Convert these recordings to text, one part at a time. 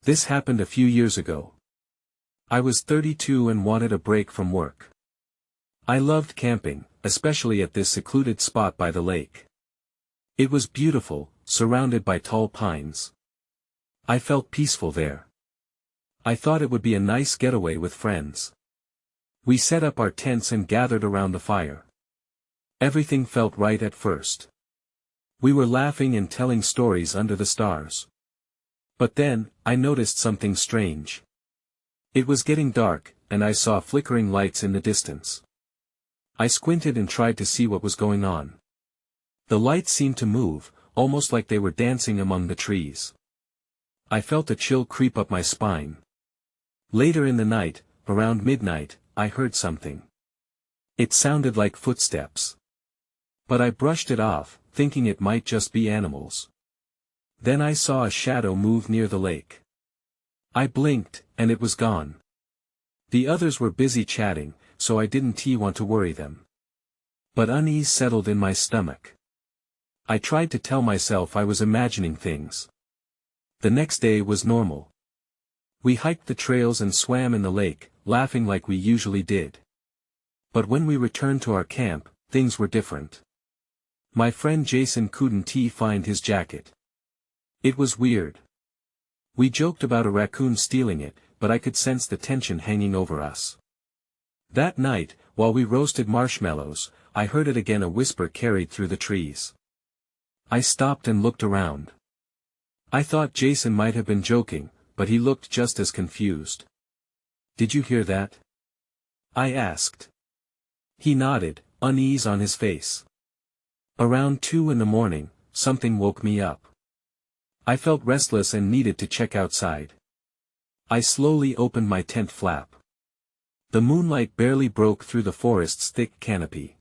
This happened a few years ago. I was 32 and wanted a break from work. I loved camping, especially at this secluded spot by the lake. It was beautiful, surrounded by tall pines. I felt peaceful there. I thought it would be a nice getaway with friends. We set up our tents and gathered around the fire. Everything felt right at first. We were laughing and telling stories under the stars. But then, I noticed something strange. It was getting dark, and I saw flickering lights in the distance. I squinted and tried to see what was going on. The lights seemed to move, almost like they were dancing among the trees. I felt a chill creep up my spine. Later in the night, around midnight, I heard something. It sounded like footsteps. But I brushed it off, thinking it might just be animals. Then I saw a shadow move near the lake. I blinked, and it was gone. The others were busy chatting, so I didn't want to worry them. But unease settled in my stomach. I tried to tell myself I was imagining things. The next day was normal. We hiked the trails and swam in the lake, laughing like we usually did. But when we returned to our camp, things were different. My friend Jason couldn't find his jacket. It was weird. We joked about a raccoon stealing it, but I could sense the tension hanging over us. That night, while we roasted marshmallows, I heard it again, a whisper carried through the trees. I stopped and looked around. I thought Jason might have been joking, but he looked just as confused. "Did you hear that?" I asked. He nodded, unease on his face. Around 2 in the morning, something woke me up. I felt restless and needed to check outside. I slowly opened my tent flap. The moonlight barely broke through the forest's thick canopy.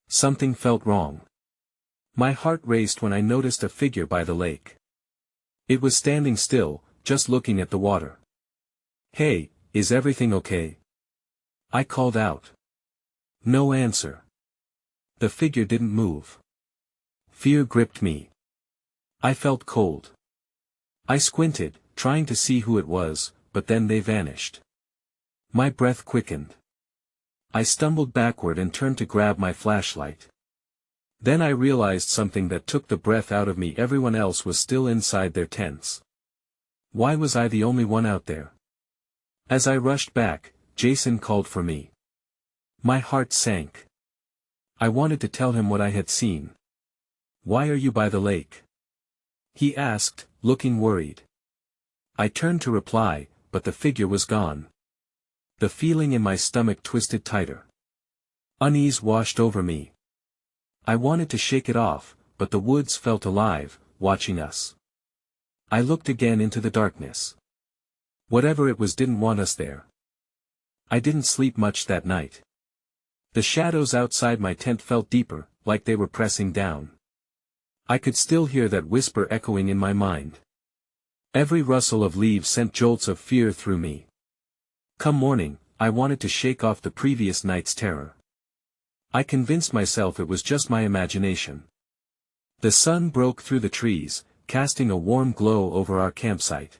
Something felt wrong. My heart raced when I noticed a figure by the lake. It was standing still, just looking at the water. "Hey, is everything okay?" I called out. No answer. The figure didn't move. Fear gripped me. I felt cold. I squinted, trying to see who it was, but then they vanished. My breath quickened. I stumbled backward and turned to grab my flashlight. Then I realized something that took the breath out of me. Everyone else was still inside their tents. Why was I the only one out there? As I rushed back, Jason called for me. My heart sank. I wanted to tell him what I had seen. "Why are you by the lake?" he asked, looking worried. I turned to reply, but the figure was gone. The feeling in my stomach twisted tighter. Unease washed over me. I wanted to shake it off, but the woods felt alive, watching us. I looked again into the darkness. Whatever it was didn't want us there. I didn't sleep much that night. The shadows outside my tent felt deeper, like they were pressing down. I could still hear that whisper echoing in my mind. Every rustle of leaves sent jolts of fear through me. Come morning, I wanted to shake off the previous night's terror. I convinced myself it was just my imagination. The sun broke through the trees, casting a warm glow over our campsite.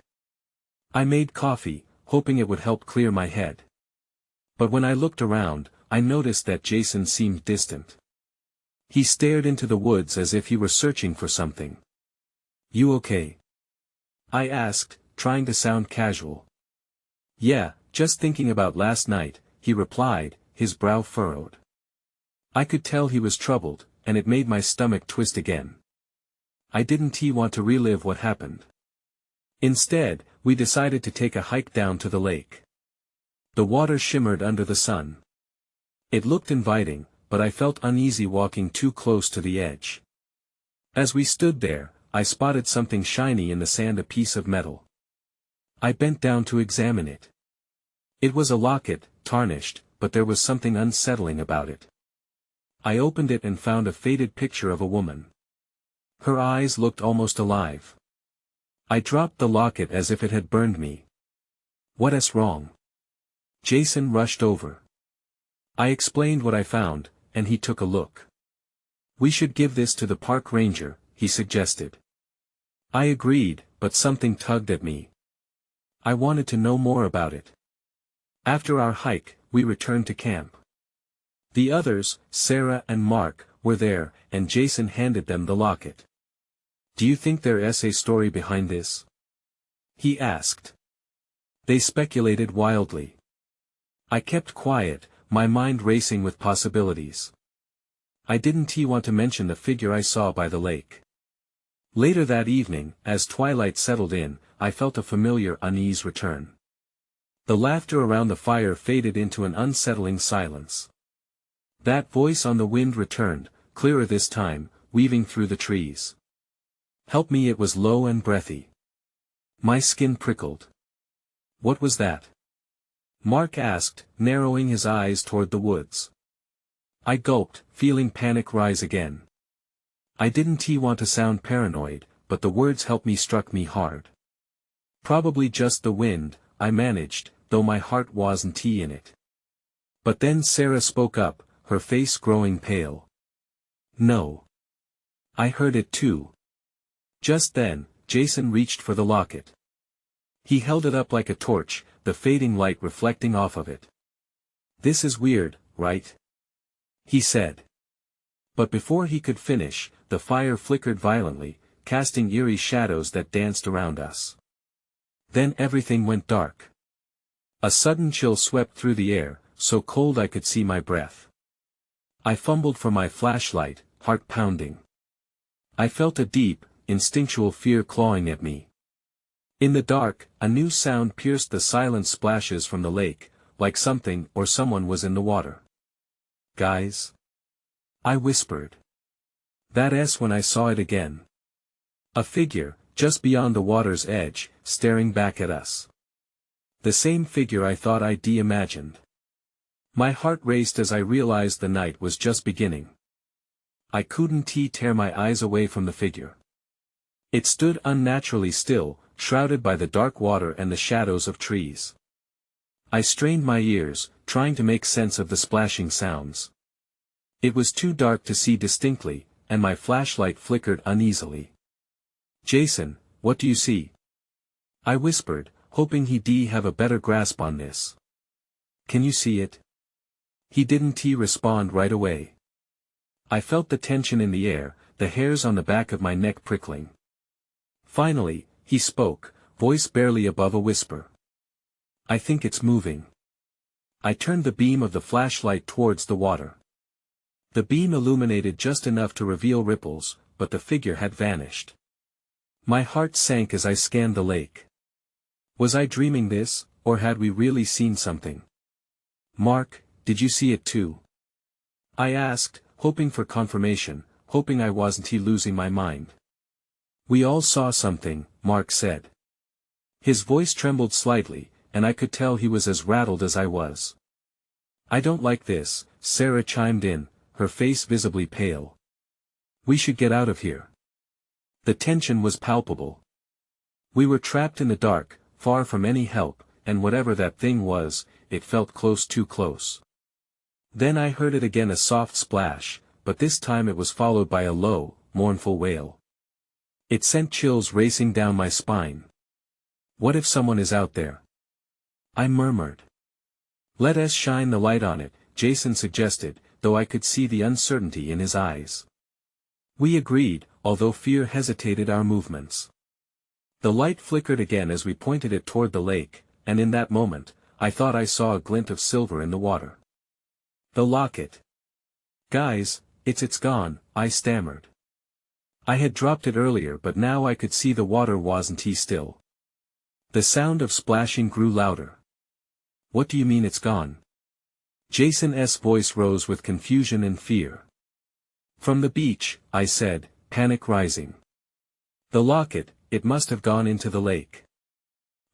I made coffee, hoping it would help clear my head. But when I looked around, I noticed that Jason seemed distant. He stared into the woods as if he were searching for something. "You okay?" I asked, trying to sound casual. "Yeah, just thinking about last night," he replied, his brow furrowed. I could tell he was troubled, and it made my stomach twist again. I didn't want to relive what happened. Instead, we decided to take a hike down to the lake. The water shimmered under the sun. It looked inviting, but I felt uneasy walking too close to the edge. As we stood there, I spotted something shiny in the sand, a piece of metal. I bent down to examine it. It was a locket, tarnished, but there was something unsettling about it. I opened it and found a faded picture of a woman. Her eyes looked almost alive. I dropped the locket as if it had burned me. "What's wrong?" Jason rushed over. I explained what I found, and he took a look. "We should give this to the park ranger," he suggested. I agreed, but something tugged at me. I wanted to know more about it. After our hike, we returned to camp. The others, Sarah and Mark, were there, and Jason handed them the locket. "Do you think there's a story behind this?" he asked. They speculated wildly. I kept quiet, my mind racing with possibilities. I didn't want to mention the figure I saw by the lake. Later that evening, as twilight settled in, I felt a familiar unease return. The laughter around the fire faded into an unsettling silence. That voice on the wind returned, clearer this time, weaving through the trees. "Help me," it was low and breathy. My skin prickled. "What was that?" Mark asked, narrowing his eyes toward the woods. I gulped, feeling panic rise again. I didn't want to sound paranoid, but the words struck me hard. "Probably just the wind," I managed, though my heart wasn't in it. But then Sarah spoke up, her face growing pale. "No. I heard it too." Just then, Jason reached for the locket. He held it up like a torch, the fading light reflecting off of it. "This is weird, right?" he said. But before he could finish, the fire flickered violently, casting eerie shadows that danced around us. Then everything went dark. A sudden chill swept through the air, so cold I could see my breath. I fumbled for my flashlight, heart pounding. I felt a deep, instinctual fear clawing at me. In the dark, a new sound pierced the silent splashes from the lake, like something or someone was in the water. "Guys?" I whispered. That's when I saw it again. A figure, just beyond the water's edge, staring back at us. The same figure I thought I'd imagined. My heart raced as I realized the night was just beginning. I couldn't tear my eyes away from the figure. It stood unnaturally still, shrouded by the dark water and the shadows of trees. I strained my ears, trying to make sense of the splashing sounds. It was too dark to see distinctly, and my flashlight flickered uneasily. "Jason, what do you see?" I whispered, hoping he'd have a better grasp on this. "Can you see it?" He didn't respond right away. I felt the tension in the air, the hairs on the back of my neck prickling. Finally, he spoke, voice barely above a whisper. "I think it's moving." I turned the beam of the flashlight towards the water. The beam illuminated just enough to reveal ripples, but the figure had vanished. My heart sank as I scanned the lake. Was I dreaming this, or had we really seen something? "Mark, did you see it too?" I asked, hoping for confirmation, hoping I wasn't losing my mind. "We all saw something," Mark said. His voice trembled slightly, and I could tell he was as rattled as I was. "I don't like this," Sarah chimed in, her face visibly pale. "We should get out of here." The tension was palpable. We were trapped in the dark, far from any help, and whatever that thing was, it felt too close. Then I heard it again, a soft splash, but this time it was followed by a low, mournful wail. It sent chills racing down my spine. "What if someone is out there?" I murmured. "Let us shine the light on it," Jason suggested, though I could see the uncertainty in his eyes. We agreed, although fear hesitated our movements. The light flickered again as we pointed it toward the lake, and in that moment, I thought I saw a glint of silver in the water. The locket. "Guys, it's gone," I stammered. I had dropped it earlier, but now I could see the water wasn't still. The sound of splashing grew louder. "What do you mean it's gone?" Jason's voice rose with confusion and fear. "From the beach," I said, panic rising. "The locket, it must have gone into the lake."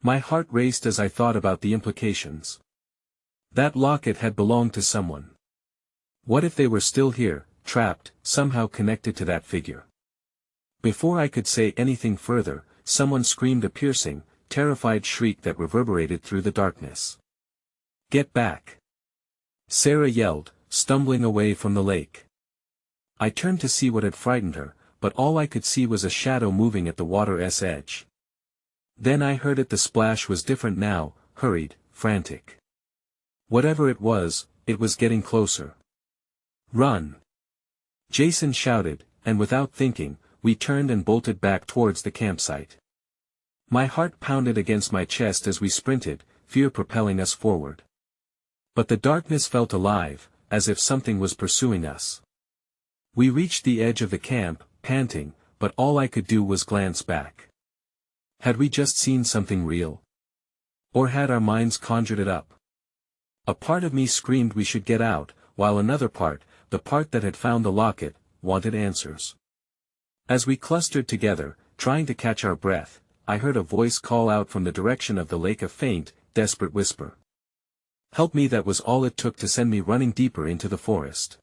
My heart raced as I thought about the implications. That locket had belonged to someone. What if they were still here, trapped, somehow connected to that figure? Before I could say anything further, someone screamed a piercing, terrified shriek that reverberated through the darkness. "Get back!" Sarah yelled, stumbling away from the lake. I turned to see what had frightened her, but all I could see was a shadow moving at the water's edge. Then I heard it. The splash was different now, hurried, frantic. Whatever it was getting closer. "Run!" Jason shouted, and without thinking, we turned and bolted back towards the campsite. My heart pounded against my chest as we sprinted, fear propelling us forward. But the darkness felt alive, as if something was pursuing us. We reached the edge of the camp, panting, but all I could do was glance back. Had we just seen something real? Or had our minds conjured it up? A part of me screamed we should get out, while another part, the part that had found the locket, wanted answers. As we clustered together, trying to catch our breath, I heard a voice call out from the direction of the lake, a faint, desperate whisper. "Help me!" That was all it took to send me running deeper into the forest.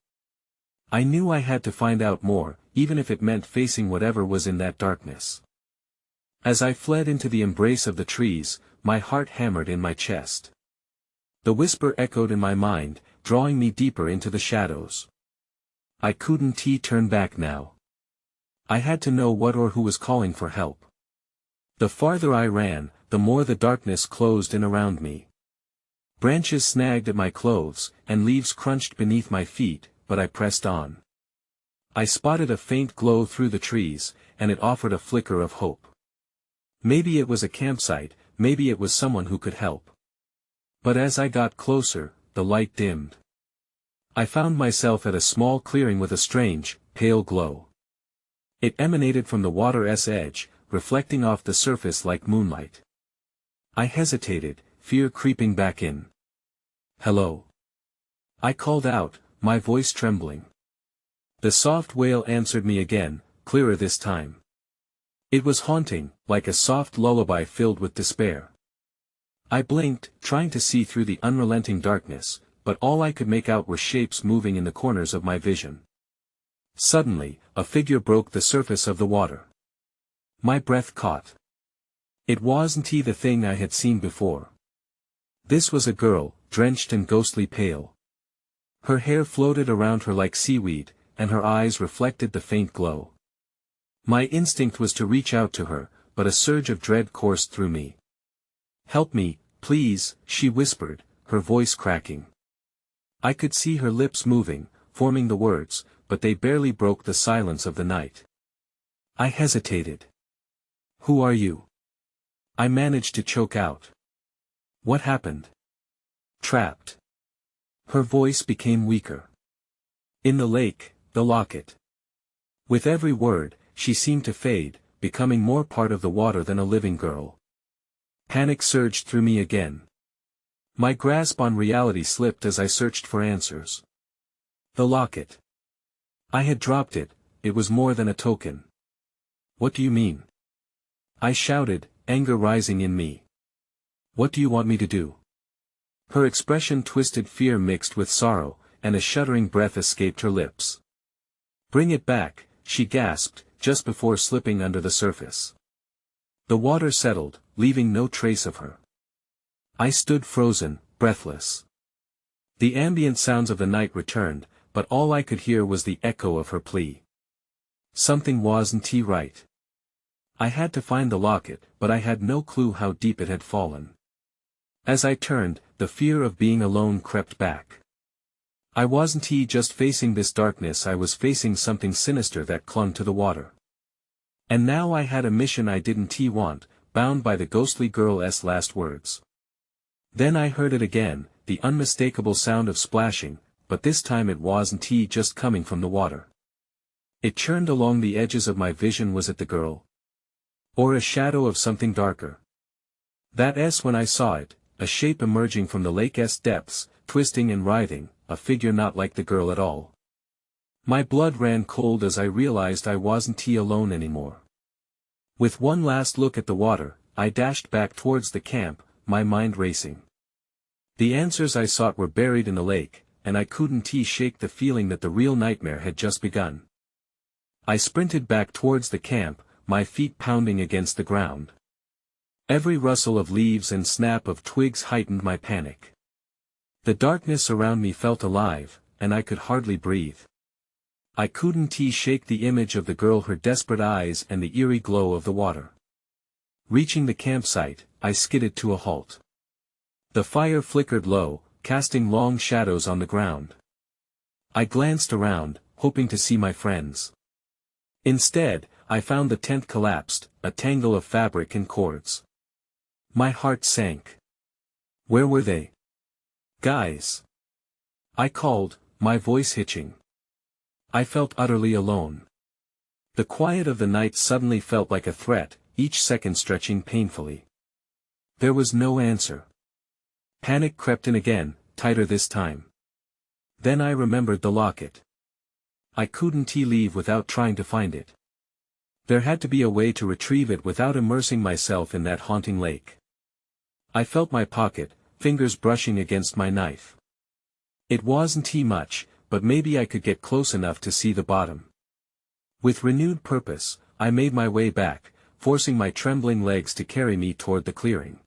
I knew I had to find out more, even if it meant facing whatever was in that darkness. As I fled into the embrace of the trees, my heart hammered in my chest. The whisper echoed in my mind, drawing me deeper into the shadows. I couldn't turn back now. I had to know what or who was calling for help. The farther I ran, the more the darkness closed in around me. Branches snagged at my clothes, and leaves crunched beneath my feet, but I pressed on. I spotted a faint glow through the trees, and it offered a flicker of hope. Maybe it was a campsite, maybe it was someone who could help. But as I got closer, the light dimmed. I found myself at a small clearing with a strange, pale glow. It emanated from the water's edge, reflecting off the surface like moonlight. I hesitated, fear creeping back in. "Hello?" I called out, my voice trembling. The soft wail answered me again, clearer this time. It was haunting, like a soft lullaby filled with despair. I blinked, trying to see through the unrelenting darkness, but all I could make out were shapes moving in the corners of my vision. Suddenly, a figure broke the surface of the water. My breath caught. It wasn't the thing I had seen before. This was a girl, drenched and ghostly pale. Her hair floated around her like seaweed, and her eyes reflected the faint glow. My instinct was to reach out to her, but a surge of dread coursed through me. "Help me, please," she whispered, her voice cracking. I could see her lips moving, forming the words, but they barely broke the silence of the night. I hesitated. "Who are you?" I managed to choke out. "What happened?" "Trapped." Her voice became weaker. "In the lake, the locket." With every word, she seemed to fade, becoming more part of the water than a living girl. Panic surged through me again. My grasp on reality slipped as I searched for answers. The locket. I had dropped it, it was more than a token. "What do you mean?" I shouted, anger rising in me. "What do you want me to do?" Her expression twisted, fear mixed with sorrow, and a shuddering breath escaped her lips. "Bring it back," she gasped, just before slipping under the surface. The water settled, leaving no trace of her. I stood frozen, breathless. The ambient sounds of the night returned, but all I could hear was the echo of her plea. Something wasn't right. I had to find the locket, but I had no clue how deep it had fallen. As I turned, the fear of being alone crept back. I wasn't just facing this darkness, I was facing something sinister that clung to the water. And now I had a mission I didn't want, bound by the ghostly girl's last words. Then I heard it again, the unmistakable sound of splashing, but this time it wasn't just coming from the water. It churned along the edges of my vision. Was it the girl? Or a shadow of something darker? That's when I saw it, a shape emerging from the lake's depths, twisting and writhing, a figure not like the girl at all. My blood ran cold as I realized I wasn't alone anymore. With one last look at the water, I dashed back towards the camp, my mind racing. The answers I sought were buried in the lake, and I couldn't shake the feeling that the real nightmare had just begun. I sprinted back towards the camp, my feet pounding against the ground. Every rustle of leaves and snap of twigs heightened my panic. The darkness around me felt alive, and I could hardly breathe. I couldn't shake the image of the girl, her desperate eyes and the eerie glow of the water. Reaching the campsite, I skidded to a halt. The fire flickered low, casting long shadows on the ground. I glanced around, hoping to see my friends. Instead, I found the tent collapsed, a tangle of fabric and cords. My heart sank. Where were they? Guys! I called, my voice hitching. I felt utterly alone. The quiet of the night suddenly felt like a threat, each second stretching painfully. There was no answer. Panic crept in again, tighter this time. Then I remembered the locket. I couldn't leave without trying to find it. There had to be a way to retrieve it without immersing myself in that haunting lake. I felt my pocket, fingers brushing against my knife. It wasn't much, but maybe I could get close enough to see the bottom. With renewed purpose, I made my way back, forcing my trembling legs to carry me toward the clearing.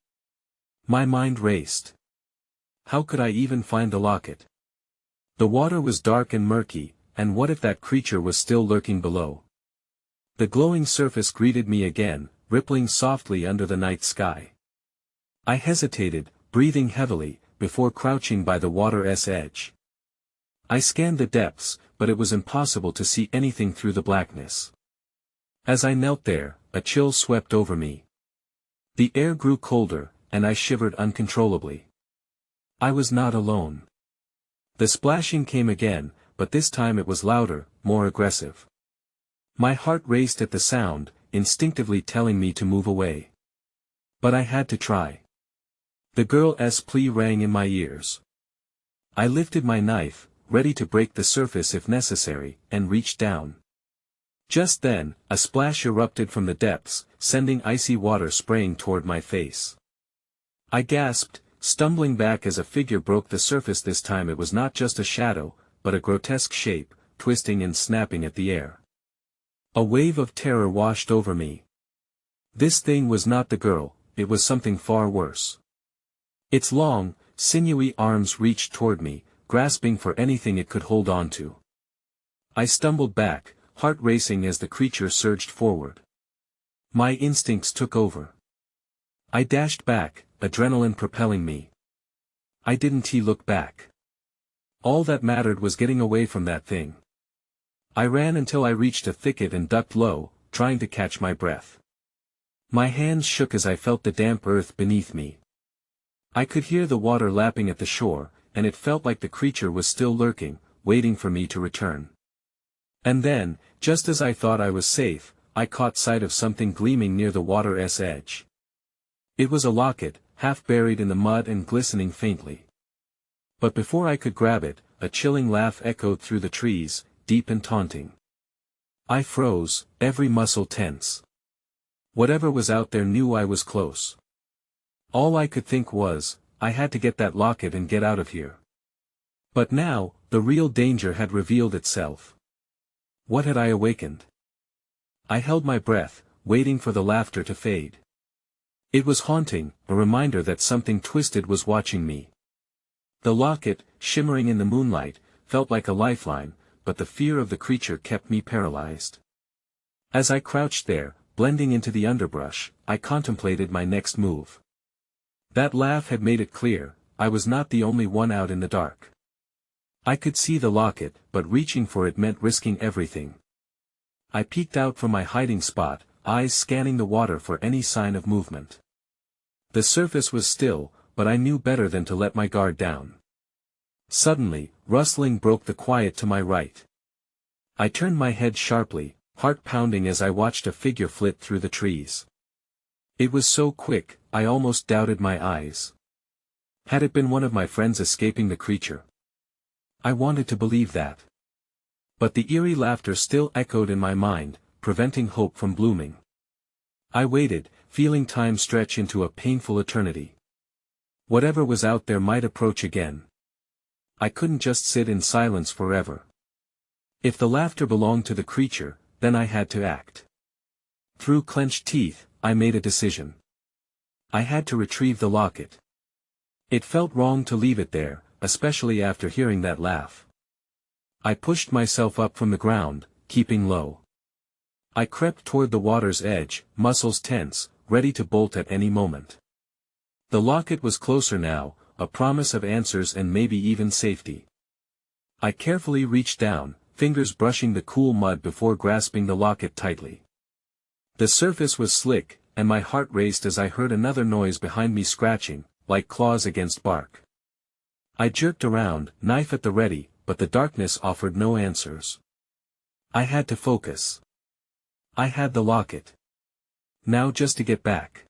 My mind raced. How could I even find the locket? The water was dark and murky, and what if that creature was still lurking below? The glowing surface greeted me again, rippling softly under the night sky. I hesitated, breathing heavily, before crouching by the water's edge. I scanned the depths, but it was impossible to see anything through the blackness. As I knelt there, a chill swept over me. The air grew colder, and I shivered uncontrollably. I was not alone. The splashing came again, but this time it was louder, more aggressive. My heart raced at the sound, instinctively telling me to move away. But I had to try. The girl's plea rang in my ears. I lifted my knife, ready to break the surface if necessary, and reached down. Just then, a splash erupted from the depths, sending icy water spraying toward my face. I gasped, stumbling back as a figure broke the surface. This time it was not just a shadow, but a grotesque shape, twisting and snapping at the air. A wave of terror washed over me. This thing was not the girl, it was something far worse. Its long, sinewy arms reached toward me, grasping for anything it could hold on to. I stumbled back, heart racing as the creature surged forward. My instincts took over. I dashed back, adrenaline propelling me. I didn't look back. All that mattered was getting away from that thing. I ran until I reached a thicket and ducked low, trying to catch my breath. My hands shook as I felt the damp earth beneath me. I could hear the water lapping at the shore, and it felt like the creature was still lurking, waiting for me to return. And then, just as I thought I was safe, I caught sight of something gleaming near the water's edge. It was a locket, half buried in the mud and glistening faintly. But before I could grab it, a chilling laugh echoed through the trees, deep and taunting. I froze, every muscle tense. Whatever was out there knew I was close. All I could think was, I had to get that locket and get out of here. But now, the real danger had revealed itself. What had I awakened? I held my breath, waiting for the laughter to fade. It was haunting, a reminder that something twisted was watching me. The locket, shimmering in the moonlight, felt like a lifeline, but the fear of the creature kept me paralyzed. As I crouched there, blending into the underbrush, I contemplated my next move. That laugh had made it clear, I was not the only one out in the dark. I could see the locket, but reaching for it meant risking everything. I peeked out from my hiding spot, eyes scanning the water for any sign of movement. The surface was still, but I knew better than to let my guard down. Suddenly, rustling broke the quiet to my right. I turned my head sharply, heart pounding as I watched a figure flit through the trees. It was so quick, I almost doubted my eyes. Had it been one of my friends escaping the creature? I wanted to believe that. But the eerie laughter still echoed in my mind, preventing hope from blooming. I waited, feeling time stretch into a painful eternity. Whatever was out there might approach again. I couldn't just sit in silence forever. If the laughter belonged to the creature, then I had to act. Through clenched teeth, I made a decision. I had to retrieve the locket. It felt wrong to leave it there, especially after hearing that laugh. I pushed myself up from the ground, keeping low. I crept toward the water's edge, muscles tense, ready to bolt at any moment. The locket was closer now, a promise of answers and maybe even safety. I carefully reached down, fingers brushing the cool mud before grasping the locket tightly. The surface was slick, and my heart raced as I heard another noise behind me scratching, like claws against bark. I jerked around, knife at the ready, but the darkness offered no answers. I had to focus. I had the locket. Now just to get back.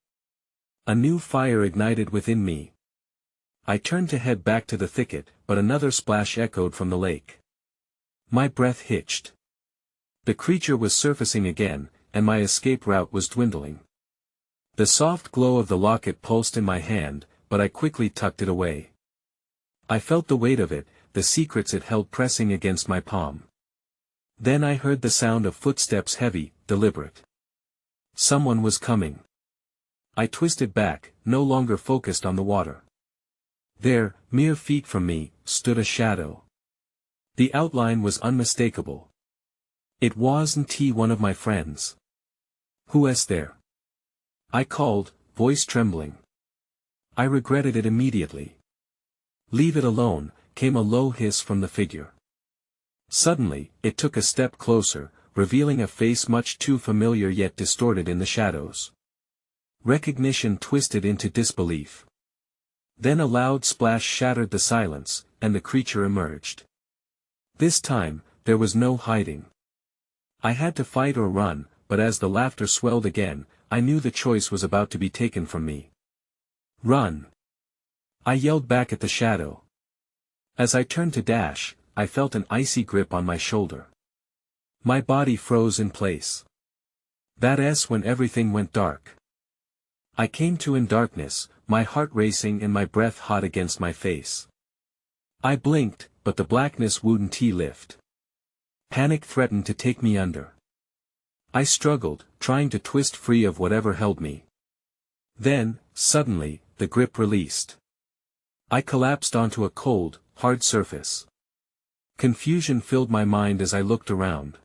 A new fire ignited within me. I turned to head back to the thicket, but another splash echoed from the lake. My breath hitched. The creature was surfacing again, and my escape route was dwindling. The soft glow of the locket pulsed in my hand, but I quickly tucked it away. I felt the weight of it, the secrets it held pressing against my palm. Then I heard the sound of footsteps, heavy, deliberate. Someone was coming. I twisted back, no longer focused on the water. There, mere feet from me, stood a shadow. The outline was unmistakable. It wasn't one of my friends. "Who's there?" I called, voice trembling. I regretted it immediately. "Leave it alone," came a low hiss from the figure. Suddenly, it took a step closer, revealing a face much too familiar yet distorted in the shadows. Recognition twisted into disbelief. Then a loud splash shattered the silence, and the creature emerged. This time, there was no hiding. I had to fight or run, but as the laughter swelled again, I knew the choice was about to be taken from me. "Run!" I yelled back at the shadow. As I turned to dash, I felt an icy grip on my shoulder. My body froze in place. That's when everything went dark. I came to in darkness, my heart racing and my breath hot against my face. I blinked, but the blackness wouldn't lift. Panic threatened to take me under. I struggled, trying to twist free of whatever held me. Then, suddenly, the grip released. I collapsed onto a cold, hard surface. Confusion filled my mind as I looked around.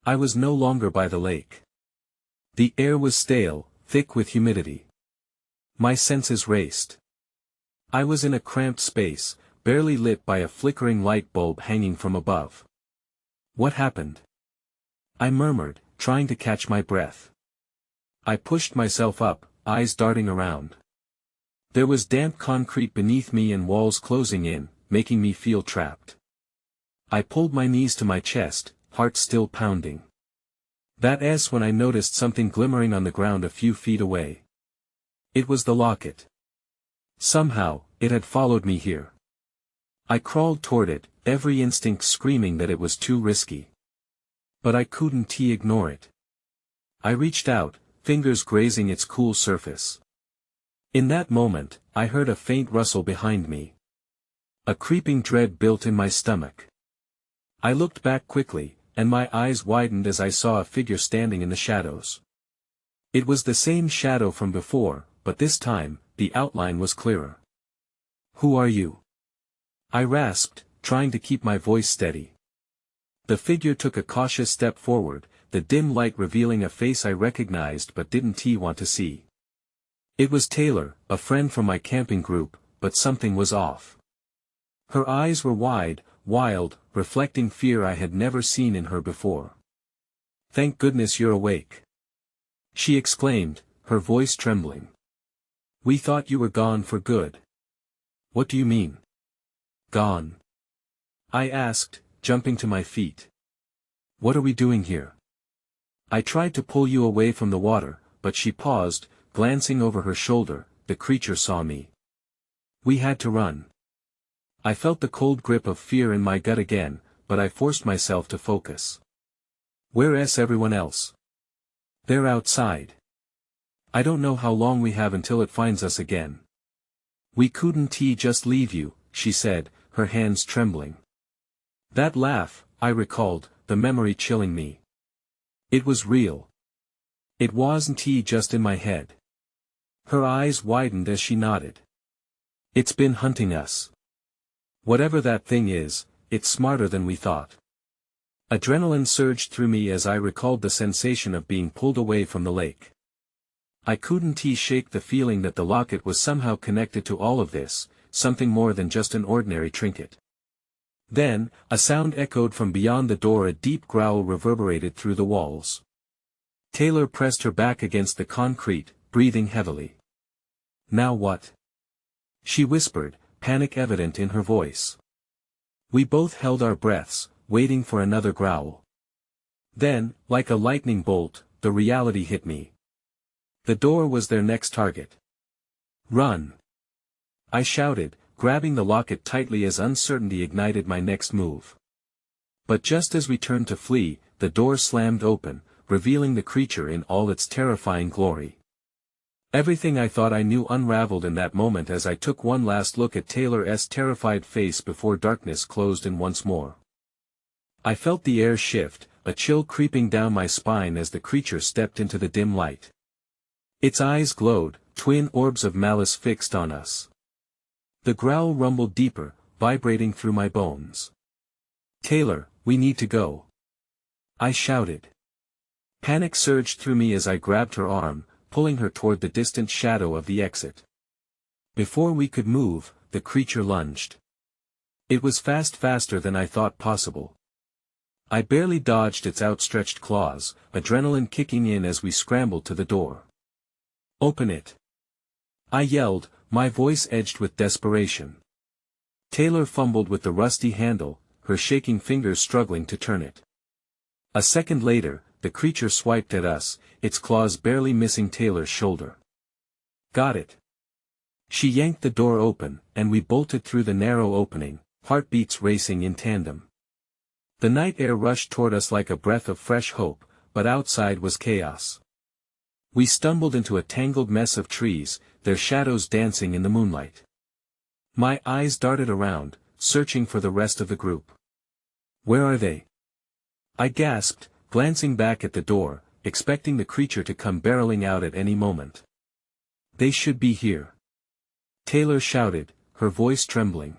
I was no longer by the lake. The air was stale, thick with humidity. My senses raced. I was in a cramped space, barely lit by a flickering light bulb hanging from above. "What happened?" I murmured, trying to catch my breath. I pushed myself up, eyes darting around. There was damp concrete beneath me and walls closing in, making me feel trapped. I pulled my knees to my chest, heart still pounding. That's when I noticed something glimmering on the ground a few feet away. It was the locket. Somehow, it had followed me here. I crawled toward it, every instinct screaming that it was too risky. But I couldn't ignore it. I reached out, fingers grazing its cool surface. In that moment, I heard a faint rustle behind me. A creeping dread built in my stomach. I looked back quickly, and my eyes widened as I saw a figure standing in the shadows. It was the same shadow from before, but this time, the outline was clearer. "Who are you?" I rasped, trying to keep my voice steady. The figure took a cautious step forward, the dim light revealing a face I recognized but didn't want to see. It was Taylor, a friend from my camping group, but something was off. Her eyes were wide, wild, reflecting fear I had never seen in her before. "Thank goodness you're awake," she exclaimed, her voice trembling. "We thought you were gone for good." "What do you mean?" "Gone?" I asked, jumping to my feet. "What are we doing here?" "I tried to pull you away from the water," but she paused, glancing over her shoulder. "The creature saw me. We had to run." I felt the cold grip of fear in my gut again, but I forced myself to focus. "Where's everyone else?" "They're outside. I don't know how long we have until it finds us again." "We couldn't just leave you," she said, her hands trembling. That laugh, I recalled, the memory chilling me. It was real. It wasn't just in my head. Her eyes widened as she nodded. "It's been hunting us. Whatever that thing is, it's smarter than we thought." Adrenaline surged through me as I recalled the sensation of being pulled away from the lake. I couldn't shake the feeling that the locket was somehow connected to all of this, something more than just an ordinary trinket. Then, a sound echoed from beyond the door. A deep growl reverberated through the walls. Taylor pressed her back against the concrete, breathing heavily. "Now what?" she whispered, panic evident in her voice. We both held our breaths, waiting for another growl. Then, like a lightning bolt, the reality hit me. The door was their next target. "Run!" I shouted, grabbing the locket tightly as uncertainty ignited my next move. But just as we turned to flee, the door slammed open, revealing the creature in all its terrifying glory. Everything I thought I knew unraveled in that moment as I took one last look at Taylor's terrified face before darkness closed in once more. I felt the air shift, a chill creeping down my spine as the creature stepped into the dim light. Its eyes glowed, twin orbs of malice fixed on us. The growl rumbled deeper, vibrating through my bones. "Taylor, we need to go," I shouted. Panic surged through me as I grabbed her arm, pulling her toward the distant shadow of the exit. Before we could move, the creature lunged. It was faster than I thought possible. I barely dodged its outstretched claws, adrenaline kicking in as we scrambled to the door. "Open it!" I yelled, my voice edged with desperation. Taylor fumbled with the rusty handle, her shaking fingers struggling to turn it. A second later, the creature swiped at us, its claws barely missing Taylor's shoulder. "Got it." She yanked the door open, and we bolted through the narrow opening, heartbeats racing in tandem. The night air rushed toward us like a breath of fresh hope, but outside was chaos. We stumbled into a tangled mess of trees, their shadows dancing in the moonlight. My eyes darted around, searching for the rest of the group. "Where are they?" I gasped, glancing back at the door, expecting the creature to come barreling out at any moment. "They should be here," Taylor shouted, her voice trembling.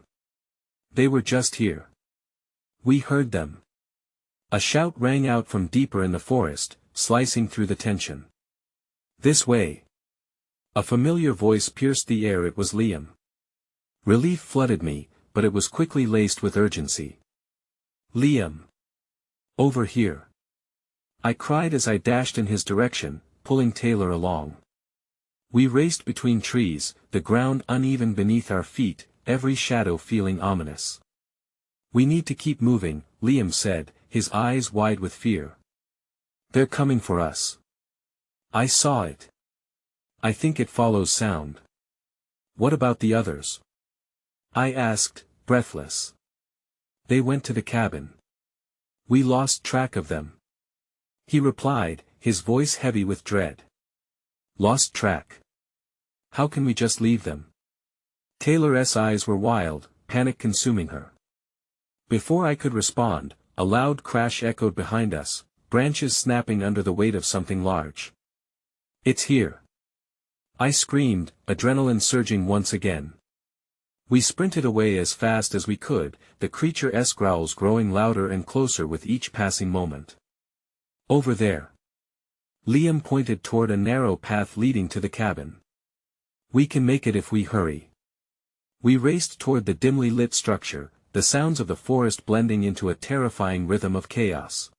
"They were just here. We heard them." A shout rang out from deeper in the forest, slicing through the tension. "This way!" A familiar voice pierced the air. It was Liam. Relief flooded me, but it was quickly laced with urgency. "Liam! Over here!" I cried as I dashed in his direction, pulling Taylor along. We raced between trees, the ground uneven beneath our feet, every shadow feeling ominous. "We need to keep moving," Liam said, his eyes wide with fear. "They're coming for us." I saw it. "I think it follows sound." "What about the others?" I asked, breathless. "They went to the cabin. We lost track of them," he replied, his voice heavy with dread. "Lost track? How can we just leave them?" Taylor's eyes were wild, panic consuming her. Before I could respond, a loud crash echoed behind us, branches snapping under the weight of something large. "It's here!" I screamed, adrenaline surging once again. We sprinted away as fast as we could, the creature's growls growing louder and closer with each passing moment. "Over there." Liam pointed toward a narrow path leading to the cabin. "We can make it if we hurry." We raced toward the dimly lit structure, the sounds of the forest blending into a terrifying rhythm of chaos.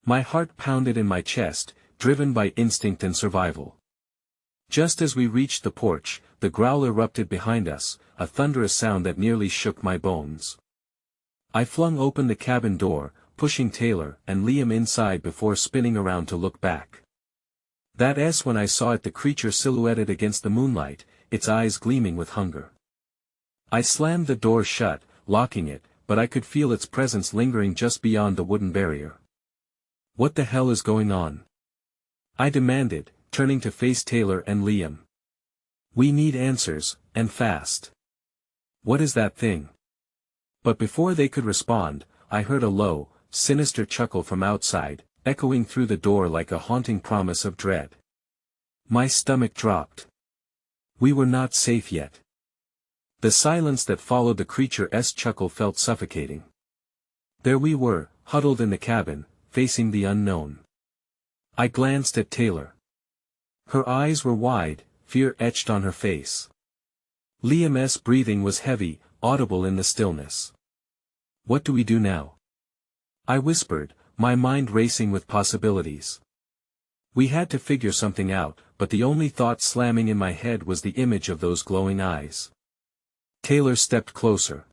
My heart pounded in my chest, driven by instinct and survival. Just as we reached the porch, the growl erupted behind us, a thunderous sound that nearly shook my bones. I flung open the cabin door, pushing Taylor and Liam inside before spinning around to look back. That's when I saw it, the creature silhouetted against the moonlight, its eyes gleaming with hunger. I slammed the door shut, locking it, but I could feel its presence lingering just beyond the wooden barrier. "What the hell is going on?" I demanded, turning to face Taylor and Liam. "We need answers, and fast." "What is that thing?" But before they could respond, I heard a low, sinister chuckle from outside, echoing through the door like a haunting promise of dread. My stomach dropped. We were not safe yet. The silence that followed the creature's chuckle felt suffocating. There we were, huddled in the cabin, facing the unknown. I glanced at Taylor. Her eyes were wide, fear etched on her face. Liam's breathing was heavy, audible in the stillness. "What do we do now?" I whispered, my mind racing with possibilities. We had to figure something out, but the only thought slamming in my head was the image of those glowing eyes. Taylor stepped closer.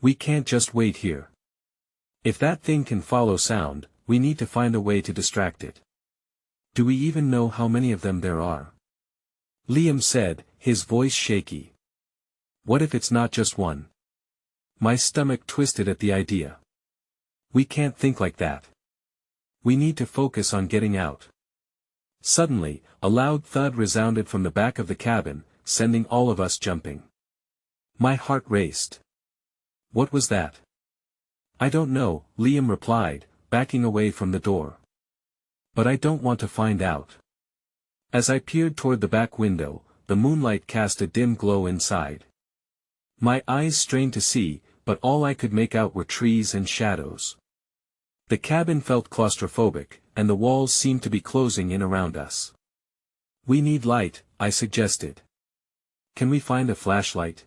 "We can't just wait here. If that thing can follow sound, we need to find a way to distract it. Do we even know how many of them there are?" Liam said, his voice shaky. "What if it's not just one?" My stomach twisted at the idea. "We can't think like that. We need to focus on getting out." Suddenly, a loud thud resounded from the back of the cabin, sending all of us jumping. My heart raced. "What was that?" "I don't know," Liam replied, backing away from the door. "But I don't want to find out." As I peered toward the back window, the moonlight cast a dim glow inside. My eyes strained to see, but all I could make out were trees and shadows. The cabin felt claustrophobic, and the walls seemed to be closing in around us. "We need light," I suggested. "Can we find a flashlight?"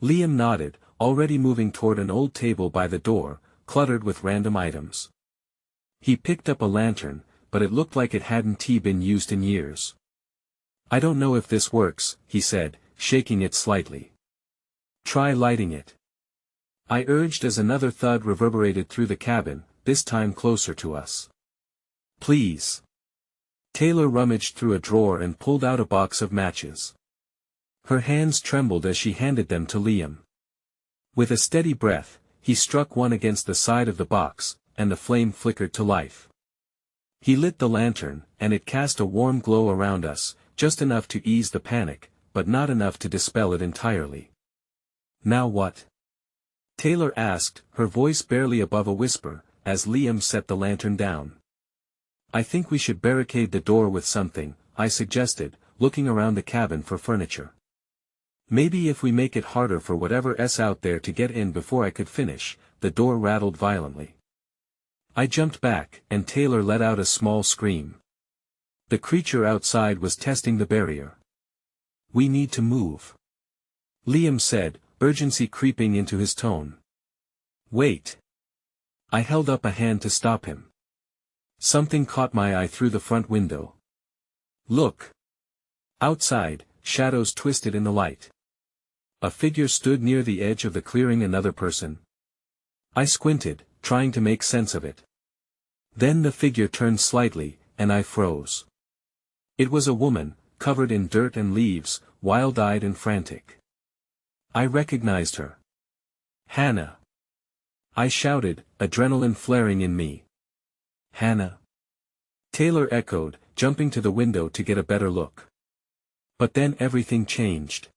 Liam nodded, already moving toward an old table by the door, cluttered with random items. He picked up a lantern, but it looked like it hadn't been used in years. "I don't know if this works," he said, shaking it slightly. "Try lighting it." I urged as another thud reverberated through the cabin, this time closer to us. "Please." Taylor rummaged through a drawer and pulled out a box of matches. Her hands trembled as she handed them to Liam. With a steady breath, he struck one against the side of the box, and the flame flickered to life. He lit the lantern, and it cast a warm glow around us, just enough to ease the panic, but not enough to dispel it entirely. "Now what?" Taylor asked, her voice barely above a whisper, as Liam set the lantern down. "I think we should barricade the door with something," I suggested, looking around the cabin for furniture. "Maybe if we make it harder for whatever's out there to get in." Before I could finish, the door rattled violently. I jumped back, and Taylor let out a small scream. The creature outside was testing the barrier. "We need to move," Liam said, urgency creeping into his tone. "Wait." I held up a hand to stop him. Something caught my eye through the front window. "Look." Outside, shadows twisted in the light. A figure stood near the edge of the clearing. Another person. I squinted, trying to make sense of it. Then the figure turned slightly, and I froze. It was a woman, covered in dirt and leaves, wild-eyed and frantic. I recognized her. "Hannah!" I shouted, adrenaline flaring in me. "Hannah!" Taylor echoed, jumping to the window to get a better look. But then everything changed.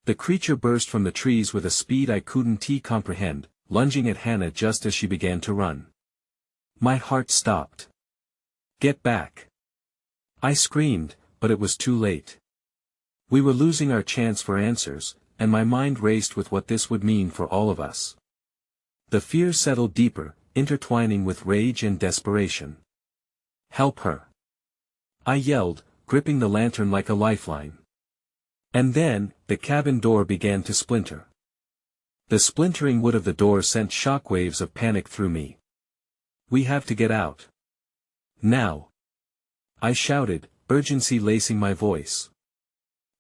The creature burst from the trees with a speed I couldn't comprehend, lunging at Hannah just as she began to run. My heart stopped. "Get back!" I screamed, but it was too late. We were losing our chance for answers, and my mind raced with what this would mean for all of us. The fear settled deeper, intertwining with rage and desperation. "Help her!" I yelled, gripping the lantern like a lifeline. And then, the cabin door began to splinter. The splintering wood of the door sent shockwaves of panic through me. "We have to get out. Now!" I shouted, urgency lacing my voice.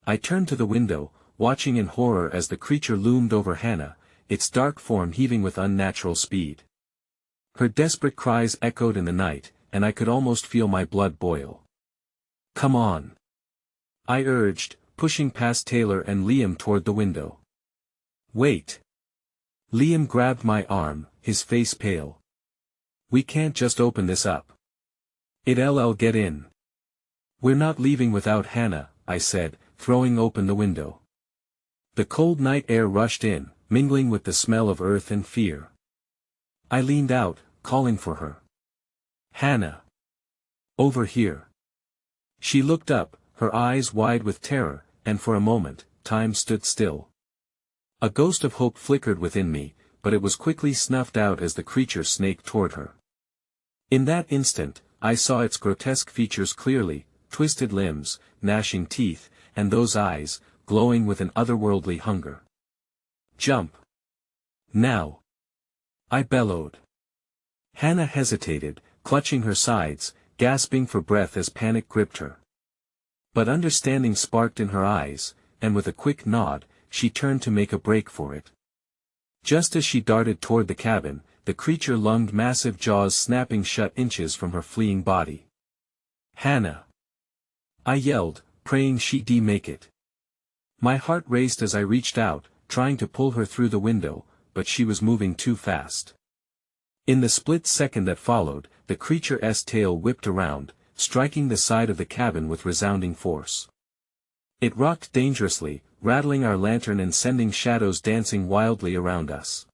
I turned to the window, watching in horror as the creature loomed over Hannah, its dark form heaving with unnatural speed. Her desperate cries echoed in the night, and I could almost feel my blood boil. "Come on!" I urged, pushing past Taylor and Liam toward the window. "Wait!" Liam grabbed my arm, his face pale. "We can't just open this up. It'll get in." "We're not leaving without Hannah," I said, throwing open the window. The cold night air rushed in, mingling with the smell of earth and fear. I leaned out, calling for her. "Hannah! Over here!" She looked up, her eyes wide with terror, and for a moment, time stood still. A ghost of hope flickered within me, but it was quickly snuffed out as the creature snaked toward her. In that instant, I saw its grotesque features clearly, twisted limbs, gnashing teeth, and those eyes, glowing with an otherworldly hunger. "Jump! Now!" I bellowed. Hannah hesitated, clutching her sides, gasping for breath as panic gripped her. But understanding sparked in her eyes, and with a quick nod, she turned to make a break for it. Just as she darted toward the cabin, the creature lunged, massive jaws snapping shut inches from her fleeing body. "Hannah!" I yelled, praying she'd make it. My heart raced as I reached out, trying to pull her through the window, but she was moving too fast. In the split second that followed, the creature's tail whipped around, striking the side of the cabin with resounding force. It rocked dangerously, rattling our lantern and sending shadows dancing wildly around us.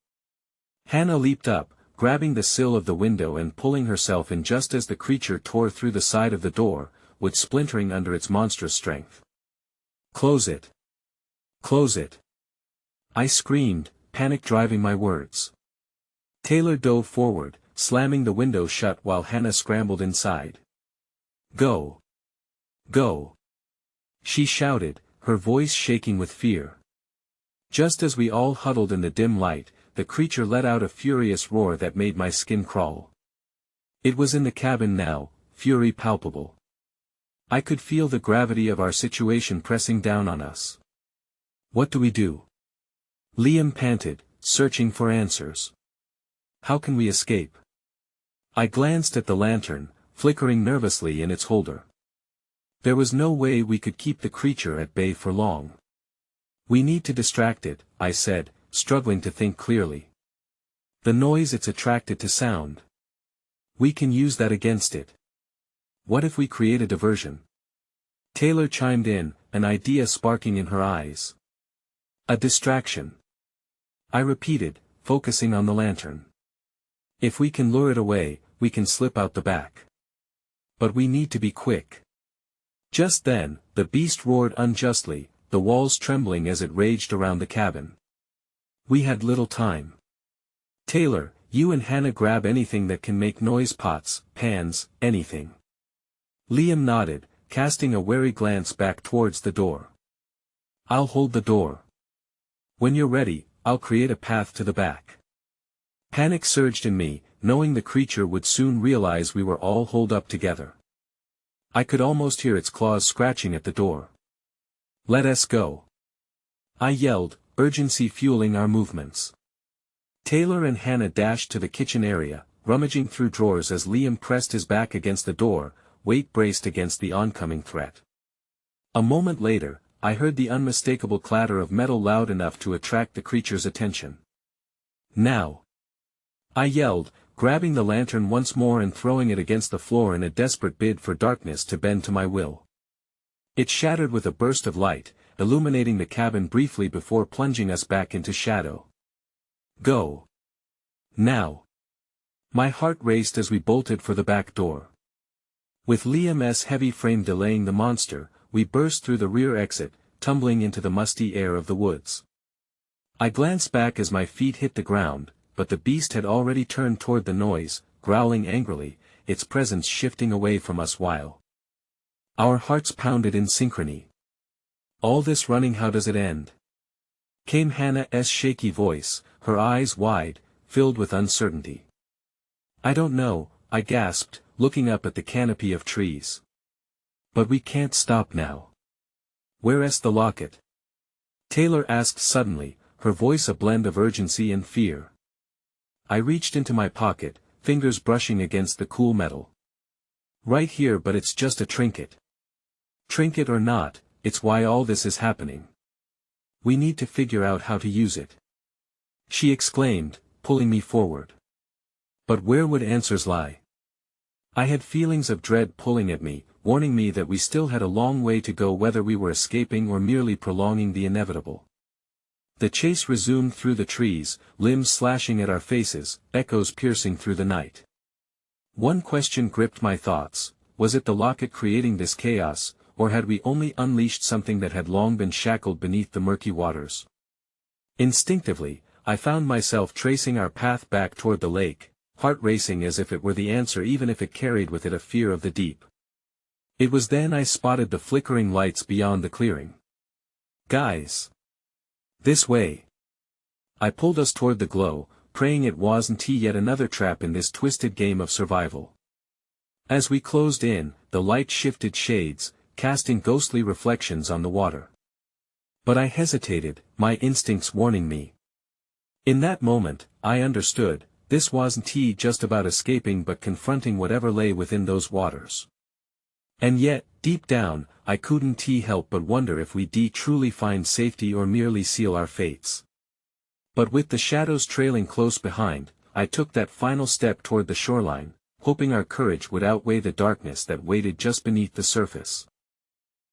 Hannah leaped up, grabbing the sill of the window and pulling herself in just as the creature tore through the side of the door, wood splintering under its monstrous strength. "Close it! Close it!" I screamed, panic driving my words. Taylor dove forward, slamming the window shut while Hannah scrambled inside. "Go! Go!" she shouted, her voice shaking with fear. Just as we all huddled in the dim light, the creature let out a furious roar that made my skin crawl. It was in the cabin now, fury palpable. I could feel the gravity of our situation pressing down on us. "What do we do?" Liam panted, searching for answers. "How can we escape?" I glanced at the lantern, flickering nervously in its holder. There was no way we could keep the creature at bay for long. "We need to distract it," I said, struggling to think clearly. "The noise, it's attracted to sound. We can use that against it. What if we create a diversion?" Taylor chimed in, an idea sparking in her eyes. "A distraction," I repeated, focusing on the lantern. "If we can lure it away, we can slip out the back. But we need to be quick." Just then, the beast roared unjustly, the walls trembling as it raged around the cabin. We had little time. "Taylor, you and Hannah grab anything that can make noise, pots, pans, anything." Liam nodded, casting a wary glance back towards the door. "I'll hold the door. When you're ready, I'll create a path to the back." Panic surged in me, knowing the creature would soon realize we were all holed up together. I could almost hear its claws scratching at the door. "Let us go!" I yelled, urgency fueling our movements. Taylor and Hannah dashed to the kitchen area, rummaging through drawers as Liam pressed his back against the door, weight braced against the oncoming threat. A moment later, I heard the unmistakable clatter of metal loud enough to attract the creature's attention. "Now!" I yelled, grabbing the lantern once more and throwing it against the floor in a desperate bid for darkness to bend to my will. It shattered with a burst of light, illuminating the cabin briefly before plunging us back into shadow. "Go! Now!" My heart raced as we bolted for the back door. With Liam's heavy frame delaying the monster, we burst through the rear exit, tumbling into the musty air of the woods. I glanced back as my feet hit the ground, but the beast had already turned toward the noise, growling angrily, its presence shifting away from us while our hearts pounded in synchrony. "All this running, how does it end?" came Hannah's shaky voice, her eyes wide, filled with uncertainty. "I don't know," I gasped, looking up at the canopy of trees. "But we can't stop now." "Where's the locket?" Taylor asked suddenly, her voice a blend of urgency and fear. I reached into my pocket, fingers brushing against the cool metal. "Right here, but it's just a trinket." "Trinket or not, it's why all this is happening. We need to figure out how to use it," she exclaimed, pulling me forward. But where would answers lie? I had feelings of dread pulling at me, warning me that we still had a long way to go, whether we were escaping or merely prolonging the inevitable. The chase resumed through the trees, limbs slashing at our faces, echoes piercing through the night. One question gripped my thoughts: was it the locket creating this chaos, or had we only unleashed something that had long been shackled beneath the murky waters? Instinctively, I found myself tracing our path back toward the lake, heart racing as if it were the answer, even if it carried with it a fear of the deep. It was then I spotted the flickering lights beyond the clearing. "Guys! This way!" I pulled us toward the glow, praying it wasn't yet another trap in this twisted game of survival. As we closed in, the light shifted shades, casting ghostly reflections on the water. But I hesitated, my instincts warning me. In that moment, I understood, this wasn't just about escaping but confronting whatever lay within those waters. And yet, deep down, I couldn't help but wonder if we'd truly find safety or merely seal our fates. But with the shadows trailing close behind, I took that final step toward the shoreline, hoping our courage would outweigh the darkness that waited just beneath the surface.